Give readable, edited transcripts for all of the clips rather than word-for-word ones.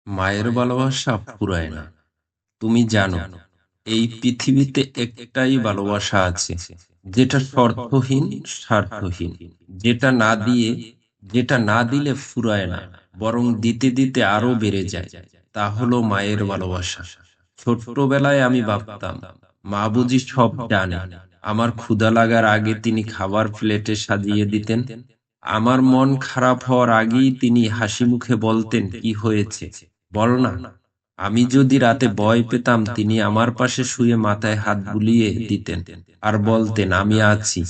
মায়ের ভালোবাসা ফুরায় না। তুমি জানো, এই পৃথিবীতে একটাই ভালোবাসা আছে, যেটা শর্তহীন, স্বার্থহীন, যেটা না দিয়ে, যেটা না দিলে ফুরায় না, বরং দিতে দিতে আরো বেড়ে যায়। তা হলো মায়ের ভালোবাসা। ছোট্টবেলায় আমি ভাবতাম, মা বুঝি সব জানে। আমার ক্ষুধা লাগার আগে তিনি খাবার প্লেটে সাজিয়ে দিতেন। আমার মন খারাপ হওয়ার আগেই তিনি হাসি মুখে বলতেন, কি হয়েছে, বল না। আমি যদি রাতে ভয় পেতাম, তিনি আমার পাশে শুয়ে মাথায় হাত বুলিয়ে দিতেন আর বলতেন, আমি আছি,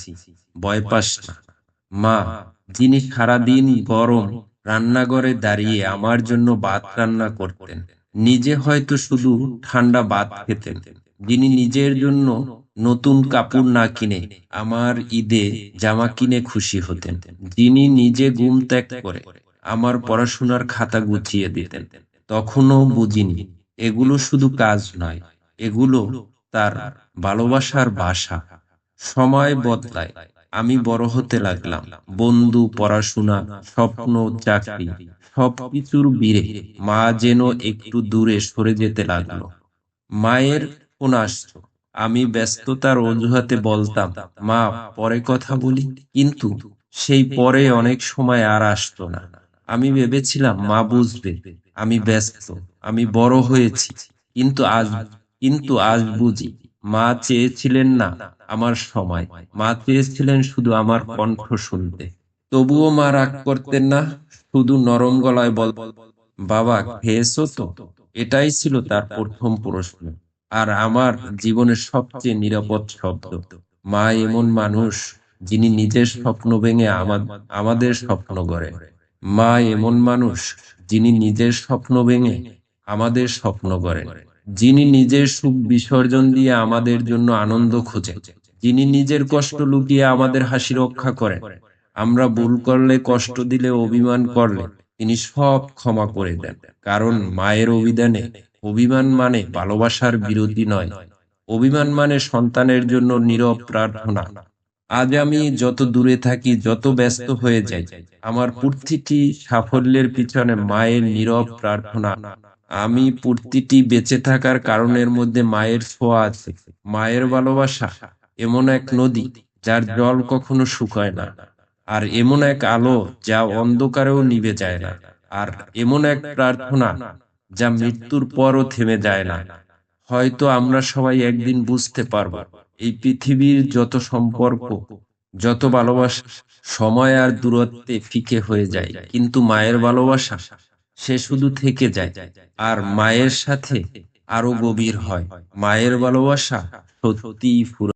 ভয় পাস না। মা, যিনি সারাদিন গরম রান্নাঘরে দাঁড়িয়ে আমার জন্য ভাত রান্না করতেন, নিজে হয়তো শুধু ঠান্ডা ভাত খেতেন, যিনি নিজের জন্য নতুন কাপড় না কিনে আমার ঈদে জামা কিনে খুশি হতেন, যিনি নিজে ঘুম ত্যাগ করে আমার পড়াশোনার খাতা গুছিয়ে দিতেন। তখনও বুঝিনি এগুলো শুধু কাজ নয়, এগুলো তার ভালোবাসার ভাষা। সময় বদলায়, আমি বড় হতে লাগলাম। বন্ধু, পড়াশোনা, স্বপ্ন, চাকরি, সবকিছুর ভিড়ে মা যেন একটু দূরে সরে যেতে লাগলো। মায়ের ফোন আসতো, আমি ব্যস্ততার অজুহাতে বলতাম, মা পরে কথা বলি, কিন্তু সেই পরে অনেক সময় আর আসতো না। আমি ভেবেছিলাম মা বুঝবে, আমি ব্যস্ত, আমি বড় হয়েছি। কিন্তু আজ কিন্তু আজ বুঝি, মা চেয়েছিলেন না আমার সময়, মা চেয়েছিলেন শুধু আমার কণ্ঠ শুনতে। তবুও মা রাগ করতেন না, শুধু নরম গলায় বল, বাবা খেয়েছো তো। এটাই ছিল তার প্রথম প্রশ্ন, আর আমার জীবনের সবচেয়ে নিরাপদ শব্দ। মা এমন মানুষ, যিনি নিজের স্বপ্ন ভেঙে আমাদের স্বপ্ন গড়ে। মা এমন মানুষ, যিনি নিজের স্বপ্ন ভেঙে আমাদের স্বপ্ন গড়েন, যিনি নিজের সুখ বিসর্জন দিয়ে আমাদের জন্য আনন্দ খোঁজেন, যিনি নিজের কষ্ট লুকিয়ে আমাদের হাসি রক্ষা করেন। আমরা ভুল করলে, কষ্ট দিলে, অভিমান করলে তিনি সব ক্ষমা করে দেন। কারণ মায়ের অভিধানে অভিমান মানে ভালোবাসার বিরোধী নয়, অভিমান মানে সন্তানের জন্য নীরব প্রার্থনা। আজ আমি যত দূরে থাকি, যত ব্যস্ত হয়ে যাই, আমার প্রতিটি সাফল্যের পিছনে মায়ের নীরব প্রার্থনা। আমি প্রতিটি বেঁচে থাকার কারণের মধ্যে মায়ের ছোঁয়া আছে। মায়ের ভালোবাসা এমন এক নদী, যার জল কখনো শুকায় না, আর এমন এক আলো যা অন্ধকারেও নিভে যায় না, আর এমন এক প্রার্থনা যা মৃত্যুর পরও থেমে যায় না। হয়তো আমরা সবাই একদিন বুঝতে পারবো, এই পৃথিবীর যত সম্পর্ক, যত ভালোবাসা সময় আর দূরত্বে ফিকে হয়ে যায়, কিন্তু মায়ের ভালোবাসা সে শুধু থেকে যায়, আর মায়ের সাথে আরো গভীর হয়। মায়ের ভালোবাসা সত্যিই